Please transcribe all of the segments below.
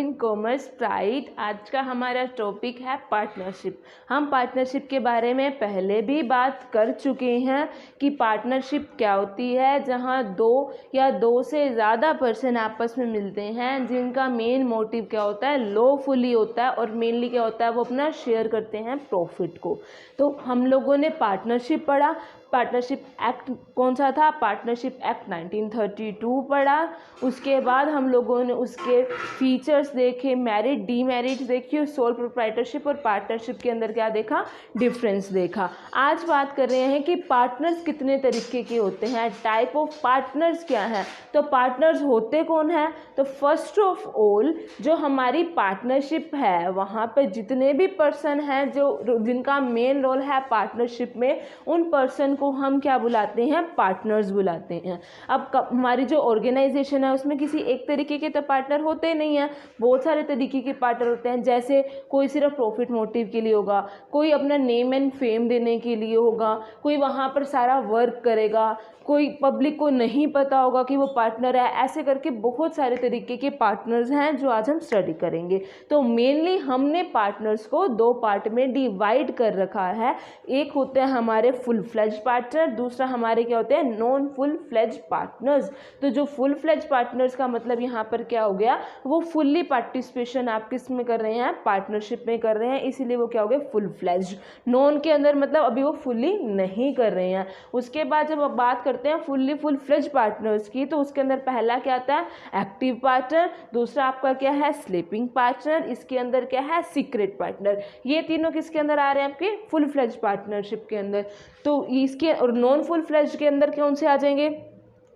In commerce pride. आज का हमारा टॉपिक है पार्टनरशिप। हम पार्टनरशिप के बारे में पहले भी बात कर चुके हैं कि पार्टनरशिप क्या होती है, जहां दो या दो से ज़्यादा पर्सन आपस में मिलते हैं जिनका मेन मोटिव क्या होता है, लॉफुली होता है, और मेनली क्या होता है, वो अपना शेयर करते हैं प्रॉफिट को। तो हम लोगों ने पार्टनरशिप पढ़ा। पार्टनरशिप एक्ट कौन सा था, पार्टनरशिप एक्ट 1932 पढ़ा। उसके बाद हम लोगों ने उसके फीचर्स देखे, मैरिट डीमेरिट देखी, सोल प्रोप्राइटरशिप और पार्टनरशिप के अंदर क्या देखा, डिफरेंस देखा। आज बात कर रहे हैं कि पार्टनर्स कितने तरीके के होते हैं, टाइप ऑफ पार्टनर्स क्या है। तो पार्टनर्स होते कौन है, तो फर्स्ट ऑफ ऑल जो हमारी पार्टनरशिप है वहाँ पे जितने भी पर्सन हैं जो जिनका मेन रोल है पार्टनरशिप में, उन पर्सन को हम क्या बुलाते हैं, पार्टनर्स बुलाते हैं। अब हमारी जो ऑर्गेनाइजेशन है उसमें किसी एक तरीके के तो पार्टनर होते नहीं हैं, बहुत सारे तरीके के पार्टनर होते हैं। जैसे कोई सिर्फ प्रॉफिट मोटिव के लिए होगा, कोई अपना नेम एंड फेम देने के लिए होगा, कोई वहाँ पर सारा वर्क करेगा, कोई पब्लिक को नहीं पता होगा कि वो पार्टनर है। ऐसे करके बहुत सारे तरीके के पार्टनर्स हैं जो आज हम स्टडी करेंगे। तो मेनली हमने पार्टनर्स को दो पार्ट में डिवाइड कर रखा है। एक होते हैं हमारे फुल फ्लेज पार्टनर, दूसरा हमारे क्या होते हैं, नॉन फुल फ्लेज पार्टनर्स। तो जो फुल फ्लेज पार्टनर्स का मतलब यहाँ पर क्या हो गया, वो फुल्ली पार्टिसिपेशन आप किस में कर रहे हैं, पार्टनरशिप में कर रहे हैं, इसीलिए वो क्या हो गए, फुल फ्लेज। नॉन के अंदर मतलब अभी वो फुल्ली नहीं कर रहे हैं। उसके बाद जब आप बात करते हैं फुल फ्लेज पार्टनर्स की, तो उसके अंदर पहला क्या आता है, एक्टिव पार्टनर, दूसरा आपका क्या है, स्लीपिंग पार्टनर, इसके अंदर क्या है, सीक्रेट पार्टनर। ये तीनों किसके अंदर आ रहे हैं, आपके फुल फ्लेज पार्टनरशिप के अंदर। तो इसके और नॉन फुल फ्लेज के अंदर कौन से आ जाएंगे,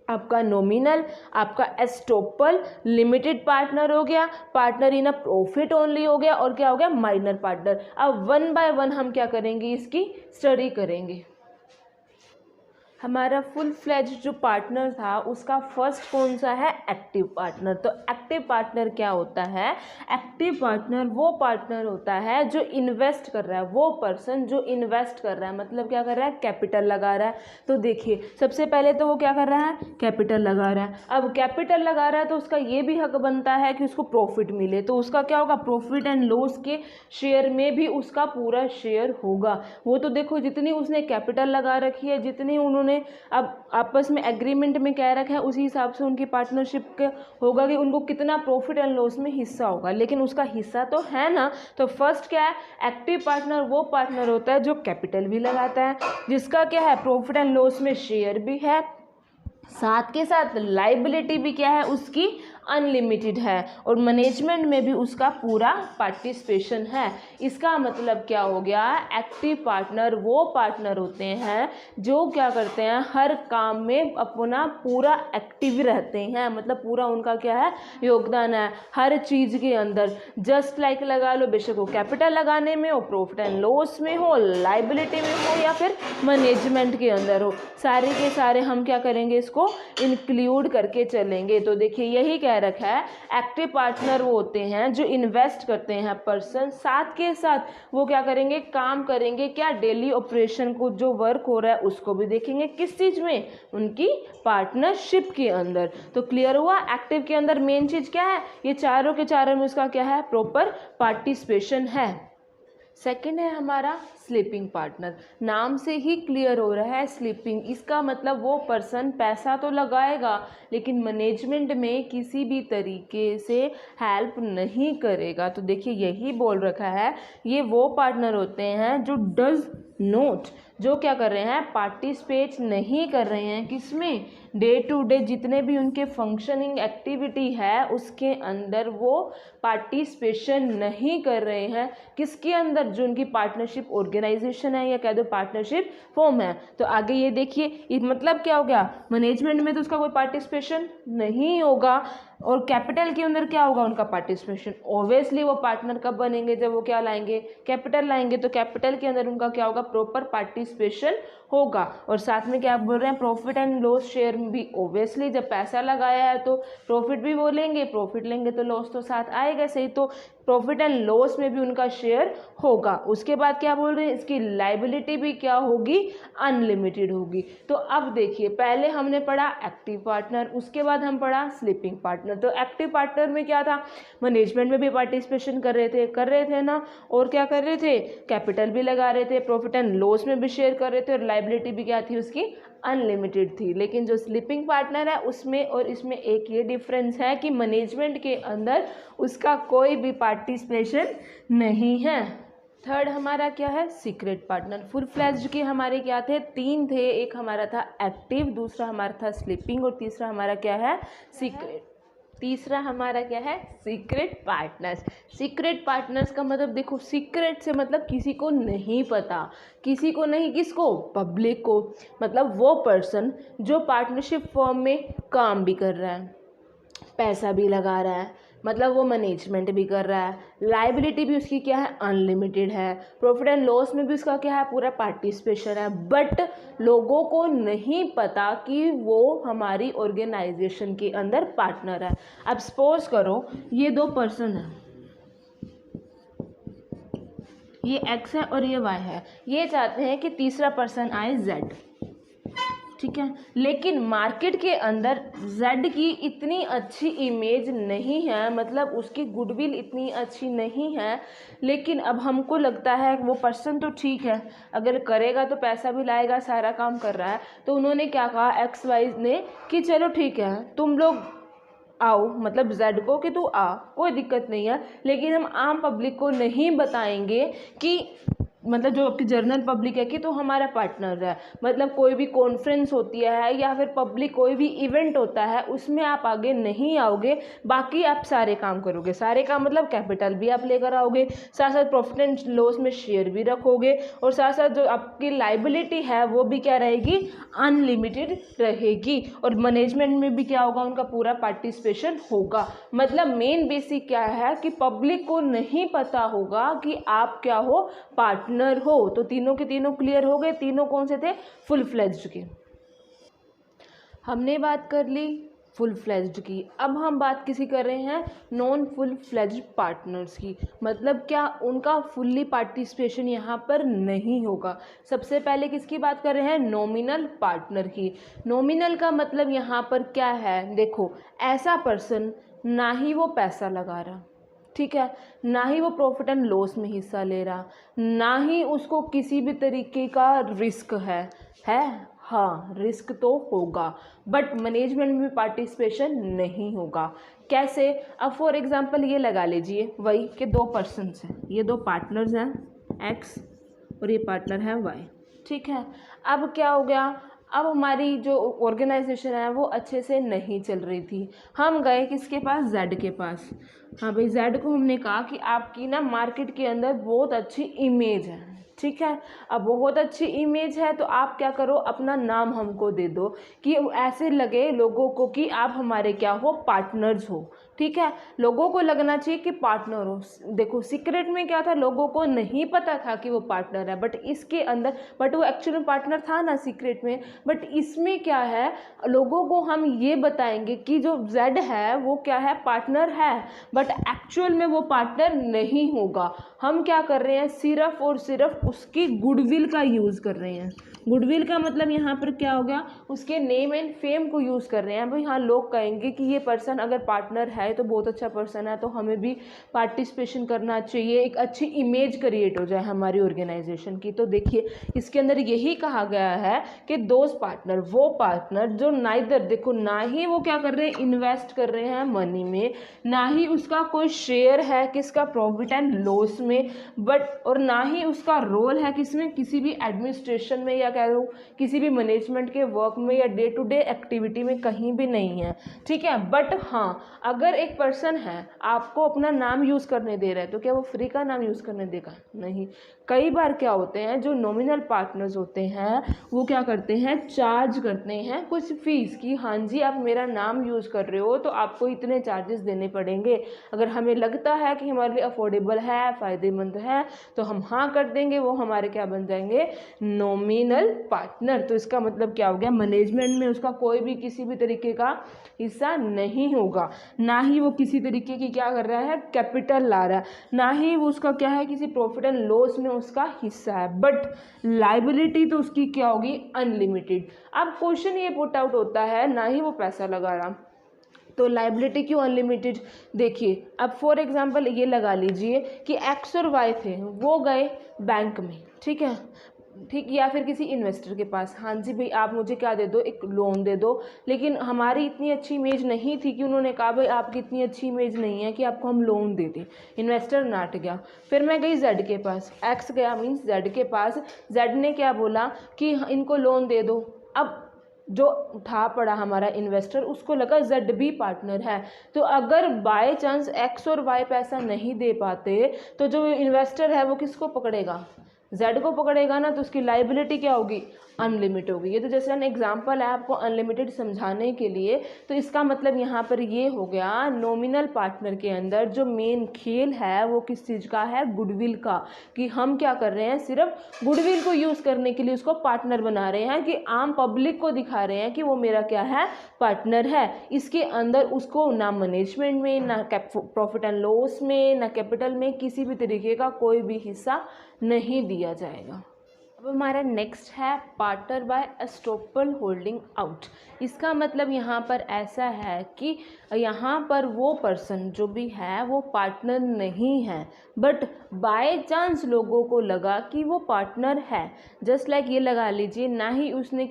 आपका नॉमिनल, आपका एस्टोपल, लिमिटेड पार्टनर हो गया, partner in a profit only हो गया, और क्या हो गया, माइनर पार्टनर। अब वन बाय वन हम क्या करेंगे, इसकी स्टडी करेंगे। हमारा फुल फ्लेज जो पार्टनर था उसका फर्स्ट कौन सा है, एक्टिव पार्टनर। तो एक्टिव पार्टनर क्या होता है, एक्टिव पार्टनर वो पार्टनर होता है जो इन्वेस्ट कर रहा है, वो पर्सन जो इन्वेस्ट कर रहा है, मतलब क्या कर रहा है, कैपिटल लगा रहा है। तो देखिए सबसे पहले तो वो क्या कर रहा है, कैपिटल लगा रहा है। अब कैपिटल लगा रहा है तो उसका ये भी हक बनता है कि उसको प्रॉफिट मिले। तो उसका क्या होगा, प्रॉफिट एंड लॉस के शेयर में भी उसका पूरा शेयर होगा। वो तो देखो जितनी उसने कैपिटल लगा रखी है, जितनी उन्होंने अब आपस में एग्रीमेंट में कह रखा है, उसी हिसाब से उनकी पार्टनरशिप का होगा कि उनको कितना प्रॉफिट एंड लॉस में हिस्सा होगा, लेकिन उसका हिस्सा तो है ना। तो फर्स्ट क्या है, एक्टिव पार्टनर वो पार्टनर होता है जो कैपिटल भी लगाता है, जिसका क्या है, प्रॉफिट एंड लॉस में शेयर भी है, साथ के साथ लाइबिलिटी भी क्या है उसकी, अनलिमिटेड है, और मैनेजमेंट में भी उसका पूरा पार्टिसिपेशन है। इसका मतलब क्या हो गया, एक्टिव पार्टनर वो पार्टनर होते हैं जो क्या करते हैं, हर काम में अपना पूरा एक्टिव रहते हैं, मतलब पूरा उनका क्या है, योगदान है हर चीज़ के अंदर। जस्ट लाइक लगा लो, बेशक वो कैपिटल लगाने में हो, प्रॉफिट एंड लॉस में हो, लाइबिलिटी में हो, या फिर मैनेजमेंट के अंदर हो, सारे के सारे हम क्या करेंगे, इसको इंक्लूड करके चलेंगे। तो देखिए यही कह रखा है, एक्टिव पार्टनर वो होते हैं जो इन्वेस्ट करते हैं पर्सन, साथ के साथ वो क्या करेंगे, काम करेंगे, क्या, डेली ऑपरेशन को जो वर्क हो रहा है उसको भी देखेंगे, किस चीज़ में, उनकी पार्टनरशिप के अंदर। तो क्लियर हुआ, एक्टिव के अंदर मेन चीज़ क्या है, ये चारों के चारों में उसका क्या है, प्रॉपर पार्टिसिपेशन है। सेकंड है हमारा स्लीपिंग पार्टनर। नाम से ही क्लियर हो रहा है स्लीपिंग, इसका मतलब वो पर्सन पैसा तो लगाएगा लेकिन मैनेजमेंट में किसी भी तरीके से हेल्प नहीं करेगा। तो देखिए यही बोल रखा है, ये वो पार्टनर होते हैं जो डज नोट, जो क्या कर रहे हैं, पार्टिसिपेट नहीं कर रहे हैं किसमें, डे टू डे जितने भी उनके फंक्शनिंग एक्टिविटी है उसके अंदर वो पार्टिसिपेशन नहीं कर रहे हैं, किसके अंदर, जो उनकी पार्टनरशिप ऑर्गेनाइजेशन है या कह दो पार्टनरशिप फॉर्म है। तो आगे ये देखिए मतलब क्या हो गया, मैनेजमेंट में तो उसका कोई पार्टिसिपेशन नहीं होगा, और कैपिटल के अंदर क्या होगा, उनका पार्टिसिपेशन। ऑब्वियसली वो पार्टनर कब बनेंगे, जब वो क्या लाएंगे, कैपिटल लाएंगे। तो कैपिटल के अंदर उनका क्या होगा, प्रॉपर पार्टिसिपेशन होगा। और साथ में क्या बोल रहे हैं, प्रॉफिट एंड लॉस शेयर में भी ऑब्वियसली जब पैसा लगाया है तो प्रॉफिट भी बोलेंगे, प्रॉफिट लेंगे तो लॉस तो साथ आएगा सही। तो प्रॉफिट एंड लॉस में भी उनका शेयर होगा। उसके बाद क्या बोल रहे हैं, इसकी लाइबिलिटी भी क्या होगी, अनलिमिटेड होगी। तो अब देखिए, पहले हमने पढ़ा एक्टिव पार्टनर, उसके बाद हम पढ़ा स्लीपिंग पार्टनर। तो एक्टिव पार्टनर में क्या था, मैनेजमेंट में भी पार्टिसिपेशन कर रहे थे ना, और क्या कर रहे थे, कैपिटल भी लगा रहे थे, प्रॉफिट एंड लॉस में भी शेयर कर रहे थे, और लाइबिलिटी भी क्या थी उसकी, अनलिमिटेड थी। लेकिन जो स्लीपिंग पार्टनर है उसमें और इसमें एक ये डिफरेंस है कि मैनेजमेंट के अंदर उसका कोई भी पार्टिसिपेशन नहीं है। थर्ड हमारा क्या है, सीक्रेट पार्टनर। फुल फ्लैज्ड के हमारे क्या थे, 3 थे। एक हमारा था एक्टिव, दूसरा हमारा था स्लीपिंग, और तीसरा हमारा क्या है, सीक्रेट। तीसरा हमारा क्या है, सीक्रेट पार्टनर्स। सीक्रेट पार्टनर्स का मतलब देखो, सीक्रेट से मतलब किसी को नहीं पता, किसी को नहीं, किसको, पब्लिक को। मतलब वो पर्सन जो पार्टनरशिप फॉर्म में काम भी कर रहा है, पैसा भी लगा रहा है, मतलब वो मैनेजमेंट भी कर रहा है, लाइबिलिटी भी उसकी क्या है, अनलिमिटेड है, प्रॉफिट एंड लॉस में भी उसका क्या है, पूरा पार्टिसिपेशन है। बट लोगों को नहीं पता कि वो हमारी ऑर्गेनाइजेशन के अंदर पार्टनर है। अब सपोज करो ये 2 पर्सन है, ये एक्स है और ये वाई है, ये चाहते हैं कि तीसरा पर्सन आए जेड, ठीक है। लेकिन मार्केट के अंदर जेड की इतनी अच्छी इमेज नहीं है, मतलब उसकी गुडविल इतनी अच्छी नहीं है। लेकिन अब हमको लगता है वो पर्सन तो ठीक है, अगर करेगा तो पैसा भी लाएगा, सारा काम कर रहा है। तो उन्होंने क्या कहा, एक्स वाई ने, कि चलो ठीक है तुम लोग आओ, मतलब जेड को कि तू आ, कोई दिक्कत नहीं है, लेकिन हम आम पब्लिक को नहीं बताएंगे कि, मतलब जो आपकी जनरल पब्लिक है, कि तो हमारा पार्टनर है। मतलब कोई भी कॉन्फ्रेंस होती है या फिर पब्लिक कोई भी इवेंट होता है, उसमें आप आगे नहीं आओगे, बाकी आप सारे काम करोगे। सारे काम मतलब कैपिटल भी आप लेकर आओगे, साथ साथ प्रॉफिट एंड लॉस में शेयर भी रखोगे, और साथ साथ जो आपकी लाइबिलिटी है वो भी क्या रहेगी, अनलिमिटेड रहेगी। और मैनेजमेंट में भी क्या होगा, उनका पूरा पार्टिसिपेशन होगा। मतलब मेन बेसिक क्या है कि पब्लिक को नहीं पता होगा कि आप क्या हो, पार्टनर हो। तो तीनों के तीनों क्लियर हो गए। तीनों कौन से थे, फुल फ्लेज्ड के। हमने बात कर ली फुल फ्लेज्ड की। अब हम बात किसी कर रहे हैं, नॉन फुल फ्लेज्ड पार्टनर्स की। मतलब क्या, उनका फुल्ली पार्टिसिपेशन यहाँ पर नहीं होगा। सबसे पहले किसकी बात कर रहे हैं, नॉमिनल पार्टनर की। नॉमिनल का मतलब यहाँ पर क्या है, देखो ऐसा पर्सन ना ही वो पैसा लगा रहा, ठीक है, ना ही वो प्रॉफिट एंड लॉस में हिस्सा ले रहा, ना ही उसको किसी भी तरीके का रिस्क है। हाँ रिस्क तो होगा, बट मैनेजमेंट में पार्टिसिपेशन नहीं होगा। कैसे, अब फॉर एग्जांपल ये लगा लीजिए वही कि 2 पर्सन्स हैं, ये 2 पार्टनर्स हैं, एक्स और ये पार्टनर है वाई, ठीक है। अब क्या हो गया, अब हमारी जो ऑर्गेनाइजेशन है वो अच्छे से नहीं चल रही थी। हम गए किसके पास, जेड के पास। हाँ भाई, जेड को हमने कहा कि आपकी ना मार्केट के अंदर बहुत अच्छी इमेज है, ठीक है। अब बहुत अच्छी इमेज है तो आप क्या करो, अपना नाम हमको दे दो कि ऐसे लगे लोगों को कि आप हमारे क्या हो, पार्टनर्स हो, ठीक है। लोगों को लगना चाहिए कि पार्टनर हो। देखो सीक्रेट में क्या था, लोगों को नहीं पता था कि वो पार्टनर है, बट इसके अंदर, बट वो एक्चुअल में पार्टनर था ना सीक्रेट में। बट इसमें क्या है, लोगों को हम ये बताएंगे कि जो जेड है वो क्या है, पार्टनर है, बट एक्चुअल में वो पार्टनर नहीं होगा। हम क्या कर रहे हैं, सिर्फ और सिर्फ उसकी गुडविल का यूज़ कर रहे हैं। गुडविल का मतलब यहाँ पर क्या हो गया, उसके नेम एंड फेम को यूज़ कर रहे हैं। भाई हाँ, लोग कहेंगे कि ये पर्सन अगर पार्टनर है तो बहुत अच्छा पर्सन है, तो हमें भी पार्टिसिपेशन करना चाहिए, एक अच्छी इमेज क्रिएट हो जाए हमारी ऑर्गेनाइजेशन की। तो देखिए इसके अंदर यही कहा गया है कि दोस्त पार्टनर, वो पार्टनर जो नाइदर, देखो ना ही वो क्या कर रहे हैं, इन्वेस्ट कर रहे हैं मनी में, ना ही उसका कोई शेयर है किसका, प्रॉफिट एंड लॉस में, बट और ना ही उसका रोल है किसमें, किसी भी एडमिनिस्ट्रेशन में, या कह दूँ किसी भी मैनेजमेंट के वर्क में, या डे टू डे एक्टिविटी में कहीं भी नहीं है, ठीक है। बट हाँ, अगर एक पर्सन है आपको अपना नाम यूज़ करने दे रहा है, तो क्या वो फ्री का नाम यूज़ करने देगा, नहीं। कई बार क्या होते हैं, जो नॉमिनल पार्टनर्स होते हैं वो क्या करते हैं, चार्ज करते हैं कुछ फीस कि हाँ जी आप मेरा नाम यूज़ कर रहे हो तो आपको इतने चार्जेस देने पड़ेंगे। अगर हमें लगता है कि हमारे लिए अफोर्डेबल है, फ़ायदेमंद है, तो हम हाँ कर देंगे, वो हमारे क्या बन जाएंगे, नॉमिनल पार्टनर। तो इसका मतलब क्या हो गया, मैनेजमेंट में उसका कोई भी किसी भी तरीके का हिस्सा नहीं होगा, ना ही वो किसी तरीके की क्या कर रहा है, कैपिटल ला रहा है, ना ही वो उसका क्या है, किसी प्रॉफिट एंड लॉस में उसका हिस्सा है। बट लाइबिलिटी तो उसकी क्या होगी, अनलिमिटेड। अब क्वेश्चन ये पुट आउट होता है, ना ही वो पैसा लगा रहा तो लाइबिलिटी क्यों अनलिमिटेड। देखिए अब फॉर एग्जांपल ये लगा लीजिए कि एक्स और वाई थे, वो गए बैंक में, ठीक है, ठीक, या फिर किसी इन्वेस्टर के पास, हाँ जी भाई आप मुझे क्या दे दो, एक लोन दे दो। लेकिन हमारी इतनी अच्छी इमेज नहीं थी कि उन्होंने कहा भाई आपकी इतनी अच्छी इमेज नहीं है कि आपको हम लोन दे दें। इन्वेस्टर नाट गया। फिर मैं गई जेड के पास, एक्स गया मीन्स जेड के पास, जेड ने क्या बोला कि इनको लोन दे दो। अब जो था पड़ा हमारा इन्वेस्टर, उसको लगा जेड भी पार्टनर है, तो अगर बाय चांस एक्स और वाई पैसा नहीं दे पाते तो जो इन्वेस्टर है वो किसको पकड़ेगा, जेड को पकड़ेगा ना। तो उसकी लाइबिलिटी क्या होगी, अनलिमिटेड होगी। ये तो जैसे एन एग्जांपल है आपको अनलिमिटेड समझाने के लिए। तो इसका मतलब यहाँ पर ये हो गया, नॉमिनल पार्टनर के अंदर जो मेन खेल है वो किस चीज़ का है, गुडविल का, कि हम क्या कर रहे हैं, सिर्फ गुडविल को यूज़ करने के लिए उसको पार्टनर बना रहे हैं, कि आम पब्लिक को दिखा रहे हैं कि वो मेरा क्या है, पार्टनर है। इसके अंदर उसको ना मैनेजमेंट में, ना प्रॉफिट एंड लॉस में, ना कैपिटल में किसी भी तरीके का कोई भी हिस्सा नहीं दिया जाएगा। अब हमारा नेक्स्ट है partner by estoppel holding out. इसका मतलब यहाँ पर ऐसा है कि यहाँ पर वो पर्सन जो भी है वो पार्टनर नहीं है, बट बाय चांस लोगों को लगा कि वो पार्टनर है। जस्ट लाइक ये लगा लीजिए, ना ही उसने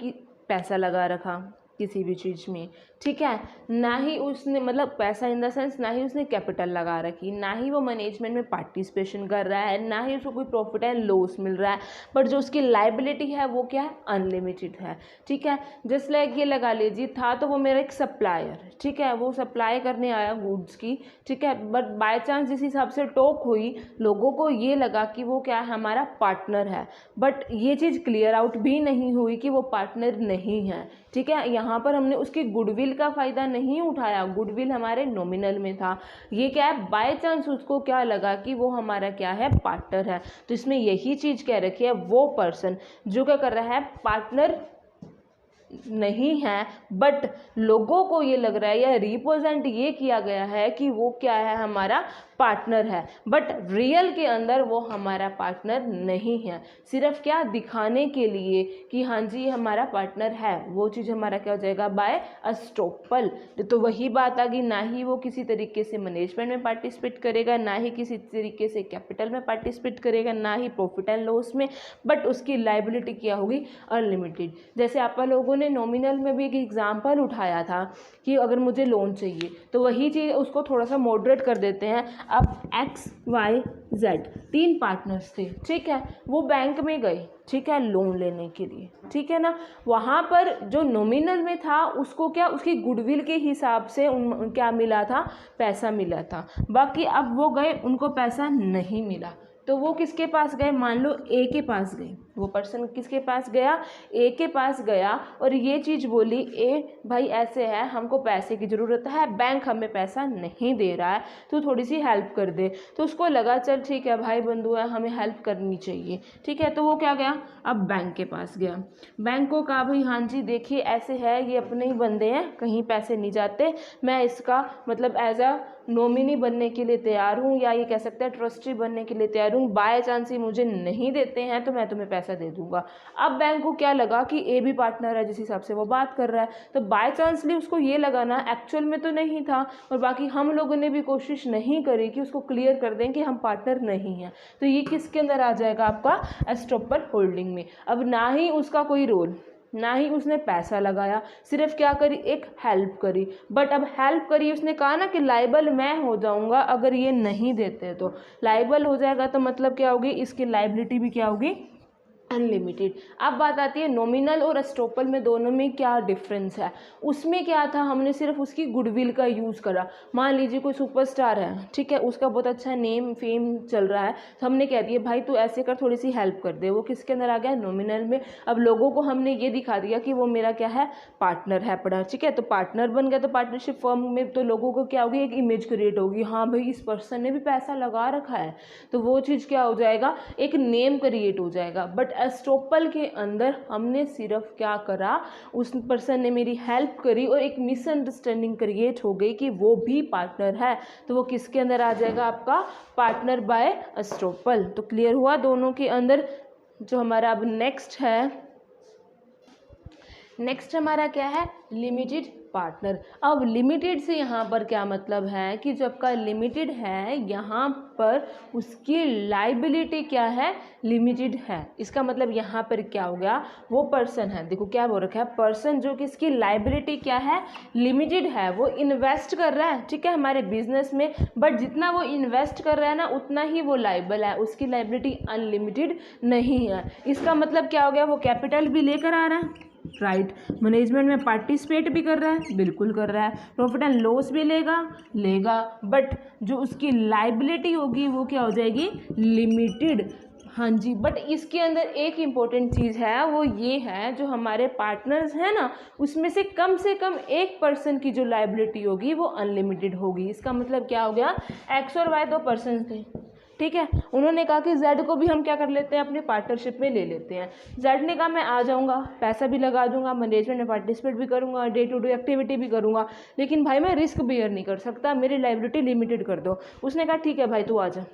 पैसा लगा रखा किसी भी चीज़ में, ठीक है, ना ही उसने मतलब पैसा इन द सेंस, ना ही उसने कैपिटल लगा रखी, ना ही वो मैनेजमेंट में पार्टिसिपेशन कर रहा है, ना ही उसको कोई प्रॉफिट एंड लॉस मिल रहा है, बट जो उसकी लाइबिलिटी है वो क्या है, अनलिमिटेड है, ठीक है। जस्ट लाइक ये लगा लीजिए, था तो वो मेरा एक सप्लायर, ठीक है, वो सप्लाई करने आया गुड्स की, ठीक है, बट बाय चांस जिस हिसाब से टॉक हुई, लोगों को ये लगा कि वो क्या है, हमारा पार्टनर है, बट ये चीज़ क्लियर आउट भी नहीं हुई कि वो पार्टनर नहीं है, ठीक है। यहाँ पर हमने उसकी गुडविल का फ़ायदा नहीं उठाया, गुडविल हमारे नॉमिनल में था। ये क्या है, बाय चांस उसको क्या लगा कि वो हमारा क्या है, पार्टनर है। तो इसमें यही चीज़ कह रखी है, वो पर्सन जो क्या कर रहा है, पार्टनर नहीं है, बट लोगों को ये लग रहा है या रिप्रेजेंट ये किया गया है कि वो क्या है, हमारा पार्टनर है, बट रियल के अंदर वो हमारा पार्टनर नहीं है। सिर्फ क्या दिखाने के लिए कि हाँ जी हमारा पार्टनर है, वो चीज़ हमारा क्या हो जाएगा, बाय एस्टोपल। तो वही बात आ गई, ना ही वो किसी तरीके से मैनेजमेंट में पार्टिसिपेट करेगा, ना ही किसी तरीके से कैपिटल में पार्टिसिपेट करेगा, ना ही प्रॉफिट एंड लॉस में, बट उसकी लाइबिलिटी क्या होगी, अनलिमिटेड। जैसे आप लोगों ने नॉमिनल में भी एक एग्जाम्पल उठाया था कि अगर मुझे लोन चाहिए, तो वही चीज़ उसको थोड़ा सा मॉडरेट कर देते हैं। अब एक्स वाई जेड 3 पार्टनर्स थे, ठीक है, वो बैंक में गए, ठीक है, लोन लेने के लिए, ठीक है ना। वहाँ पर जो नॉमिनल में था उसको क्या, उसकी गुडविल के हिसाब से क्या मिला था, पैसा मिला था। बाकी अब वो गए, उनको पैसा नहीं मिला, तो वो किसके पास गए, मान लो ए के पास गए, वो पर्सन किसके पास गया, ए के पास गया, और ये चीज़ बोली, ए भाई ऐसे है, हमको पैसे की ज़रूरत है, बैंक हमें पैसा नहीं दे रहा है, तो थोड़ी सी हेल्प कर दे। तो उसको लगा चल ठीक है भाई बंधु है, हमें हेल्प करनी चाहिए, ठीक है। तो वो क्या गया, अब बैंक के पास गया, बैंक को कहा भाई हाँ जी देखिए ऐसे है, ये अपने ही बंदे हैं, कहीं पैसे नहीं जाते, मैं इसका मतलब एज अ नॉमिनी बनने के लिए तैयार हूँ, या ये कह सकते हैं ट्रस्टी बनने के लिए तैयार हूँ, बाय चांस ही मुझे नहीं देते हैं तो मैं तुम्हें पैसा दे दूंगा। अब बैंक को क्या लगा कि ए भी पार्टनर है जिस हिसाब से वो बात कर रहा है, तो बाय चांसली उसको ये लगा ना, एक्चुअल में तो नहीं था, और बाकी हम लोगों ने भी कोशिश नहीं करी कि उसको क्लियर कर दें कि हम पार्टनर नहीं हैं। तो ये किसके अंदर आ जाएगा, आपका एस्टोपल होल्डिंग में। अब ना ही उसका कोई रोल, ना ही उसने पैसा लगाया, सिर्फ क्या करी, एक हेल्प करी, बट अब हेल्प करी, उसने कहा ना कि लाइबल मैं हो जाऊंगा अगर ये नहीं देते, तो लाइबल हो जाएगा, तो मतलब क्या होगी, इसकी लाइबिलिटी भी क्या होगी, अनलिमिटेड। अब बात आती है नॉमिनल और एस्टॉपल में, दोनों में क्या डिफरेंस है। उसमें क्या था, हमने सिर्फ उसकी गुडविल का यूज़ करा। मान लीजिए कोई सुपरस्टार है, ठीक है, उसका बहुत अच्छा नेम फेम चल रहा है, तो हमने कह दिया भाई तू ऐसे कर, थोड़ी सी हेल्प कर दे। वो किसके अंदर आ गया, नॉमिनल में। अब लोगों को हमने ये दिखा दिया कि वो मेरा क्या है, पार्टनर है पड़ा, ठीक है, तो पार्टनर बन गया। तो पार्टनरशिप फर्म में तो लोगों को क्या होगी, एक इमेज क्रिएट होगी, हाँ भाई इस पर्सन ने भी पैसा लगा रखा है, तो वो चीज़ क्या हो जाएगा, एक नेम क्रिएट हो जाएगा। बट एस्टॉपल के अंदर हमने सिर्फ क्या करा, उस पर्सन ने मेरी हेल्प करी और एक मिसअंडरस्टैंडिंग क्रिएट हो गई कि वो भी पार्टनर है, तो वो किसके अंदर आ जाएगा, आपका पार्टनर बाय एस्टॉपल। तो क्लियर हुआ दोनों के अंदर। जो हमारा अब नेक्स्ट हमारा क्या है, लिमिटेड पार्टनर। अब लिमिटेड से यहाँ पर क्या मतलब है कि जो आपका लिमिटेड है यहाँ पर उसकी लाइबिलिटी क्या है, लिमिटेड है। इसका मतलब यहाँ पर क्या हो गया, वो पर्सन है, देखो क्या बोल रखा है, पर्सन जो कि इसकी लाइबिलिटी क्या है, लिमिटेड है। वो इन्वेस्ट कर रहा है, ठीक है, हमारे बिजनेस में, बट जितना वो इन्वेस्ट कर रहा है ना उतना ही वो लाइबल है, उसकी लाइबिलिटी अनलिमिटेड नहीं है। इसका मतलब क्या हो गया, वो कैपिटल भी लेकर आ रहा है, राइट, मैनेजमेंट में पार्टिसिपेट भी कर रहा है, बिल्कुल कर रहा है, प्रॉफिट एंड लॉस भी लेगा, बट जो उसकी लाइबिलिटी होगी वो क्या हो जाएगी, लिमिटेड। हाँ जी, बट इसके अंदर एक इम्पॉर्टेंट चीज़ है, वो ये है जो हमारे पार्टनर्स हैं ना, उसमें से कम एक पर्सन की जो लाइबिलिटी होगी वो अनलिमिटेड होगी। इसका मतलब क्या हो गया, एक्स और वाई दो पर्सन थे, ठीक है, उन्होंने कहा कि जेड को भी हम क्या कर लेते हैं, अपने पार्टनरशिप में ले लेते हैं। जेड ने कहा मैं आ जाऊंगा, पैसा भी लगा दूंगा, मैनेजमेंट में पार्टिसिपेट भी करूंगा, डे टू डे एक्टिविटी भी करूंगा, लेकिन भाई मैं रिस्क बेयर नहीं कर सकता, मेरी लाइबिलिटी लिमिटेड कर दो। उसने कहा ठीक है भाई तू आ जा,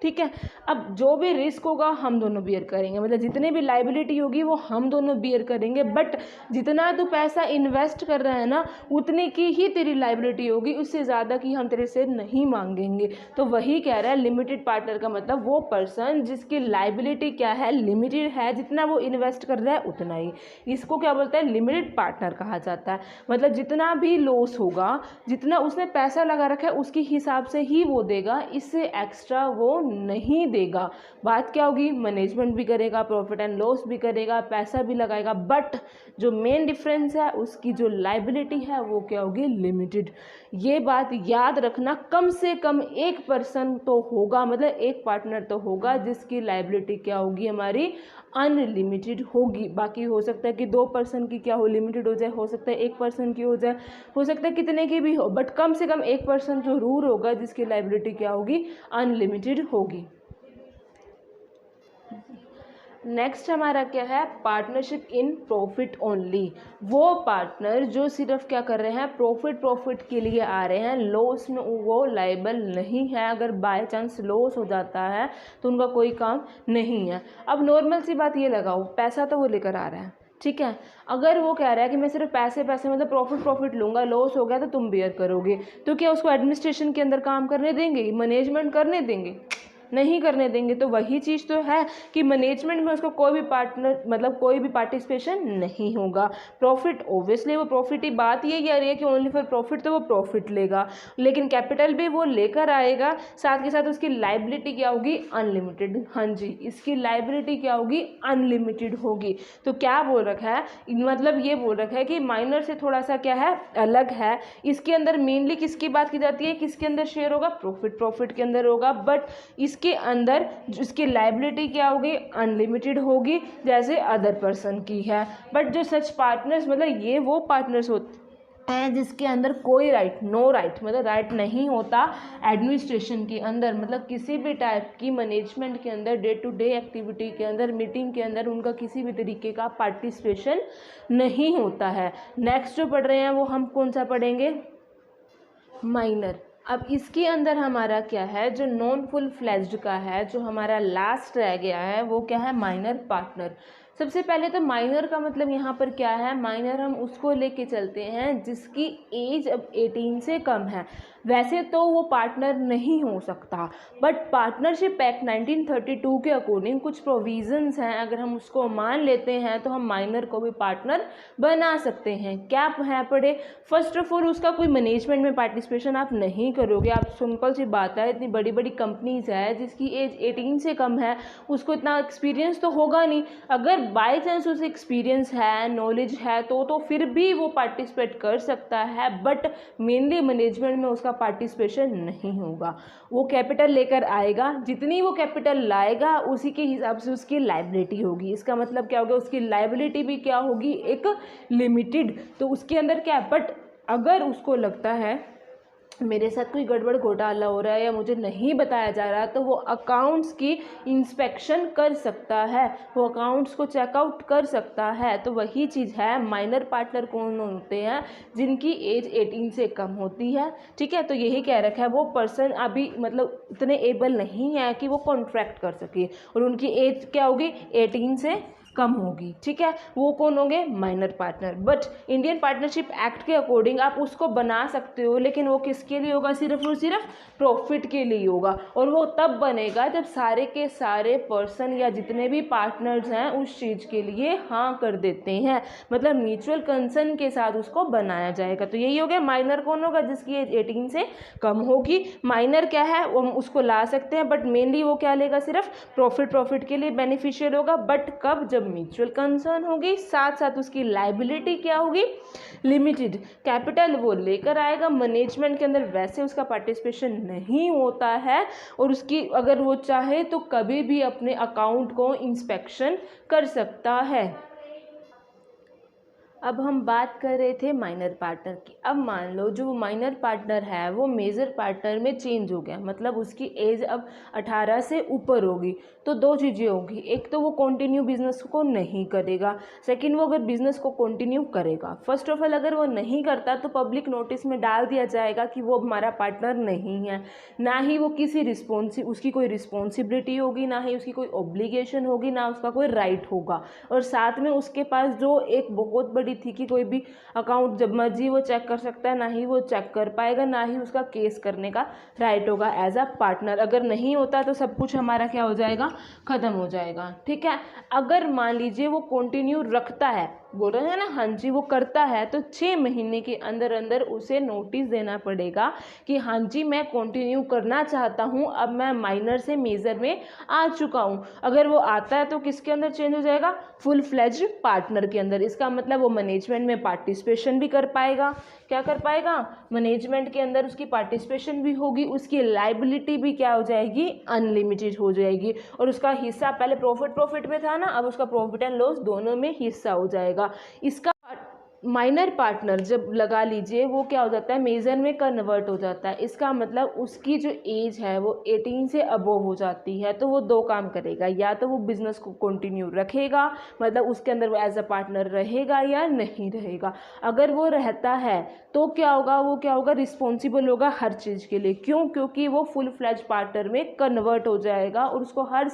ठीक है। अब जो भी रिस्क होगा हम दोनों बियर करेंगे, मतलब जितनी भी लाइबिलिटी होगी वो हम दोनों बियर करेंगे, बट जितना तू पैसा इन्वेस्ट कर रहा है ना उतनी की ही तेरी लाइबिलिटी होगी, उससे ज़्यादा की हम तेरे से नहीं मांगेंगे। तो वही कह रहा है लिमिटेड पार्टनर का मतलब वो पर्सन जिसकी लाइबिलिटी क्या है, लिमिटेड है, जितना वो इन्वेस्ट कर रहा है उतना ही। इसको क्या बोलता है, लिमिटेड पार्टनर कहा जाता है। मतलब जितना भी लॉस होगा, जितना उसने पैसा लगा रखा है उसके हिसाब से ही वो देगा, इससे एक्स्ट्रा वो नहीं देगा। बात क्या होगी, मैनेजमेंट भी करेगा, प्रॉफिट एंड लॉस भी करेगा, पैसा भी लगाएगा, बट जो मेन डिफरेंस है उसकी जो लाइबिलिटी है वो क्या होगी, लिमिटेड। ये बात याद रखना, कम से कम एक पर्सन तो होगा, मतलब एक पार्टनर तो होगा जिसकी लाइबिलिटी क्या होगी, हमारी अनलिमिटेड होगी। बाकी हो सकता है कि दो पर्सन की क्या हो, लिमिटेड हो जाए, हो सकता है एक पर्सन की हो जाए, हो सकता है कितने की भी हो, बट कम से कम एक पर्सन जरूर होगा जिसकी लाइबिलिटी क्या होगी, अनलिमिटेड होगी। नेक्स्ट हमारा क्या है, पार्टनरशिप इन प्रॉफिट ओनली। वो पार्टनर जो सिर्फ क्या कर रहे हैं, प्रॉफिट के लिए आ रहे हैं, लॉस में वो लायबल नहीं है। अगर बाय चांस लॉस हो जाता है तो उनका कोई काम नहीं है। अब नॉर्मल सी बात ये लगाओ, पैसा तो वो लेकर आ रहा है, ठीक है, अगर वो कह रहा है कि मैं सिर्फ पैसे मतलब प्रॉफिट लूँगा, लॉस हो गया तो तुम बेयर करोगे, तो क्या उसको एडमिनिस्ट्रेशन के अंदर काम करने देंगे, मैनेजमेंट करने देंगे, नहीं करने देंगे। तो वही चीज़ तो है कि मैनेजमेंट में उसको कोई भी पार्टनर मतलब कोई भी पार्टिसिपेशन नहीं होगा। प्रॉफिट ओब्वियसली वो प्रॉफिट ही, बात ये कह रही है कि ओनली फॉर प्रॉफिट, तो वो प्रॉफिट लेगा, लेकिन कैपिटल भी वो लेकर आएगा, साथ के साथ उसकी लाइबिलिटी क्या होगी, अनलिमिटेड। हाँ जी, इसकी लाइबिलिटी क्या होगी, अनलिमिटेड होगी। तो क्या बोल रखा है, मतलब ये बोल रखा है कि माइनर से थोड़ा सा क्या है, अलग है। इसके अंदर मेनली किसकी बात की जाती है, किसके अंदर शेयर होगा, प्रॉफिट के अंदर होगा, बट इसके अंदर इसकी लाइबिलिटी क्या होगी, अनलिमिटेड होगी, जैसे अदर पर्सन की है। बट जो सच पार्टनर्स, मतलब ये वो पार्टनर्स होते हैं जिसके अंदर कोई राइट, नो राइट, मतलब राइट नहीं होता एडमिनिस्ट्रेशन के अंदर, मतलब किसी भी टाइप की मैनेजमेंट के अंदर, डे टू डे एक्टिविटी के अंदर, मीटिंग के अंदर उनका किसी भी तरीके का पार्टिसिपेशन नहीं होता है। नेक्स्ट जो पढ़ रहे हैं वो हम कौन सा पढ़ेंगे, माइनर। अब इसके अंदर हमारा क्या है, जो नॉन फुल फ्लेज्ड का है, जो हमारा लास्ट रह गया है वो क्या है, माइनर पार्टनर। सबसे पहले तो माइनर का मतलब यहाँ पर क्या है, माइनर हम उसको लेके चलते हैं जिसकी एज अब 18 से कम है। वैसे तो वो पार्टनर नहीं हो सकता, बट पार्टनरशिप एक्ट 1932 के अकॉर्डिंग कुछ प्रोविजंस हैं, अगर हम उसको मान लेते हैं तो हम माइनर को भी पार्टनर बना सकते हैं। क्या है पढ़े, फर्स्ट ऑफ ऑल उसका कोई मैनेजमेंट में पार्टिसिपेशन आप नहीं करोगे। आप सिंपल सी बात है, इतनी बड़ी बड़ी कंपनीज है जिसकी एज 18 से कम है, उसको इतना एक्सपीरियंस तो होगा नहीं। अगर बाय चांस उसे एक्सपीरियंस है, नॉलेज है, तो फिर भी वो पार्टिसिपेट कर सकता है, बट मेनली मैनेजमेंट में उसका पार्टिसिपेशन नहीं होगा। वो कैपिटल लेकर आएगा, जितनी वो कैपिटल लाएगा उसी के हिसाब से उसकी लायबिलिटी होगी। इसका मतलब क्या होगा, उसकी लायबिलिटी भी क्या होगी, एक लिमिटेड। तो उसके अंदर क्या है, बट अगर उसको लगता है मेरे साथ कोई गड़बड़ घोटाला हो रहा है या मुझे नहीं बताया जा रहा, तो वो अकाउंट्स की इंस्पेक्शन कर सकता है, वो अकाउंट्स को चेकआउट कर सकता है। तो वही चीज़ है, माइनर पार्टनर कौन होते हैं, जिनकी एज 18 से कम होती है। ठीक है, तो यही कह रखा है, वो पर्सन अभी मतलब इतने एबल नहीं है कि वो कॉन्ट्रैक्ट कर सके, और उनकी एज क्या होगी, 18 से कम होगी। ठीक है, वो कौन होंगे, minor partner. But Indian partnership act के अकॉर्डिंग आप उसको बना सकते हो, लेकिन वो किसके लिए होगा, सिर्फ और सिर्फ प्रॉफिट के लिए होगा। और वो तब बनेगा जब सारे के सारे पर्सन या जितने भी पार्टनर्स हैं उस चीज़ के लिए हाँ कर देते हैं, मतलब म्यूचुअल कंसर्न के साथ उसको बनाया जाएगा। तो यही हो गया, माइनर कौन होगा, जिसकी एज 18 से कम होगी। माइनर क्या है, वो हम उसको ला सकते हैं, बट मेनली वो क्या लेगा, सिर्फ प्रॉफिट के लिए बेनिफिशियल होगा। बट कब, जब म्यूचुअल कंसर्न होगी, साथ साथ उसकी लायबिलिटी क्या होगी, लिमिटेड। कैपिटल वो लेकर आएगा, मैनेजमेंट के अंदर वैसे उसका पार्टिसिपेशन नहीं होता है, और उसकी अगर वो चाहे तो कभी भी अपने अकाउंट को इंस्पेक्शन कर सकता है। अब हम बात कर रहे थे माइनर पार्टनर की। अब मान लो जो माइनर पार्टनर है वो मेजर पार्टनर में चेंज हो गया, मतलब उसकी एज अब 18 से ऊपर होगी। तो दो चीज़ें होगी, एक तो वो कंटिन्यू बिजनेस को नहीं करेगा, सेकंड वो अगर बिजनेस को कंटिन्यू करेगा। फर्स्ट ऑफ ऑल अगर वो नहीं करता तो पब्लिक नोटिस में डाल दिया जाएगा कि वो हमारा पार्टनर नहीं है, ना ही वो किसी उसकी कोई रिस्पॉन्सिबिलिटी होगी, ना ही उसकी कोई ऑब्लिगेशन होगी, ना उसका कोई राइट होगा। और साथ में उसके पास जो एक बहुत बड़ी थी कि कोई भी अकाउंट जब मर्जी वो चेक कर सकता है, ना ही वो चेक कर पाएगा, ना ही उसका केस करने का राइट होगा एज अ पार्टनर। अगर नहीं होता तो सब कुछ हमारा क्या हो जाएगा, खत्म हो जाएगा। ठीक है, अगर मान लीजिए वो कंटिन्यू रखता है, बोल रहे हैं ना, हाँ जी वो करता है, तो 6 महीने के अंदर अंदर उसे नोटिस देना पड़ेगा कि हाँ जी मैं कंटिन्यू करना चाहता हूँ, अब मैं माइनर से मेजर में आ चुका हूँ। अगर वो आता है तो किसके अंदर चेंज हो जाएगा, फुल फ्लेज्ड पार्टनर के अंदर। इसका मतलब वो मैनेजमेंट में पार्टिसिपेशन भी कर पाएगा। क्या कर पाएगा, मैनेजमेंट के अंदर उसकी पार्टिसिपेशन भी होगी, उसकी लायबिलिटी भी क्या हो जाएगी, अनलिमिटेड हो जाएगी। और उसका हिस्सा पहले प्रॉफिट में था ना, अब उसका प्रॉफिट एंड लॉस दोनों में हिस्सा हो जाएगा। इसका माइनर पार्टनर जब लगा लीजिए वो क्या हो जाता है, मेजर में कन्वर्ट हो जाता है। इसका मतलब उसकी जो एज है वो 18 से अबोव हो जाती है। तो वो दो काम करेगा, या तो वो बिजनेस को कंटिन्यू रखेगा, मतलब उसके अंदर वो एज अ पार्टनर रहेगा, या नहीं रहेगा। अगर वो रहता है तो क्या होगा, वो क्या होगा, रिस्पॉन्सिबल होगा हर चीज़ के लिए। क्यों, क्योंकि वो फुल फ्लैज पार्टनर में कन्वर्ट हो जाएगा, और उसको हर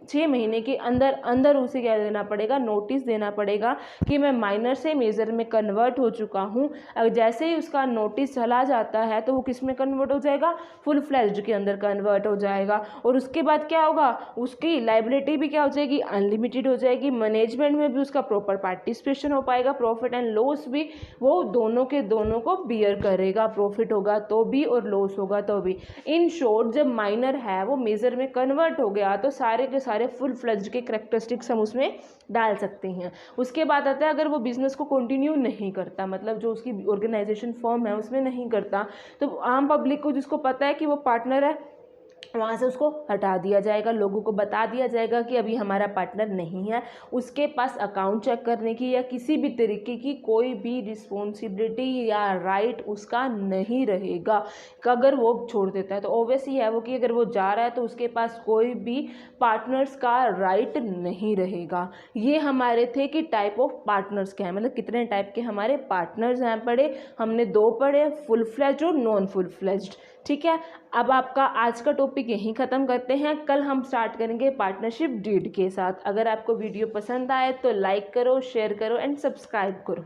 6 महीने के अंदर अंदर उसे क्या देना पड़ेगा, नोटिस देना पड़ेगा कि मैं माइनर से मेजर में कन्वर्ट हो चुका हूँ। जैसे ही उसका नोटिस चला जाता है तो वो किस में कन्वर्ट हो जाएगा, फुल फ्लैज्ड के अंदर कन्वर्ट हो जाएगा। और उसके बाद क्या होगा, उसकी लायबिलिटी भी क्या हो जाएगी, अनलिमिटेड हो जाएगी। मैनेजमेंट में भी उसका प्रॉपर पार्टिसिपेशन हो पाएगा, प्रॉफिट एंड लॉस भी वो दोनों के दोनों को बियर करेगा, प्रॉफिट होगा तो भी और लॉस होगा तो भी। इन शॉर्ट जब माइनर है वो मेजर में कन्वर्ट हो गया तो सारे के सारे फुल फ्लैज्ड के कैरेक्टरिस्टिक्स हम उसमें डाल सकते हैं। उसके बाद आता है अगर वो बिजनेस को कंटिन्यू नहीं करता, मतलब जो उसकी ऑर्गेनाइजेशन फॉर्म है उसमें नहीं करता, तो आम पब्लिक को जिसको पता है कि वो पार्टनर है वहाँ से उसको हटा दिया जाएगा। लोगों को बता दिया जाएगा कि अभी हमारा पार्टनर नहीं है, उसके पास अकाउंट चेक करने की या किसी भी तरीके की कोई भी रिस्पॉन्सिबिलिटी या राइट उसका नहीं रहेगा। अगर वो छोड़ देता है तो ऑब्वियस ही है वो कि अगर वो जा रहा है तो उसके पास कोई भी पार्टनर्स का राइट नहीं रहेगा। ये हमारे थे कि टाइप ऑफ पार्टनर्स क्या है, मतलब कितने टाइप के हमारे पार्टनर्स हैं पढ़े हमने, 2 पढ़े, फुल फ्लेज्ड और नॉन फुल फ्लेज्ड। ठीक है, अब आपका आज का टॉपिक यहीं ख़त्म करते हैं। कल हम स्टार्ट करेंगे पार्टनरशिप डीड के साथ। अगर आपको वीडियो पसंद आए तो लाइक करो, शेयर करो एंड सब्सक्राइब करो।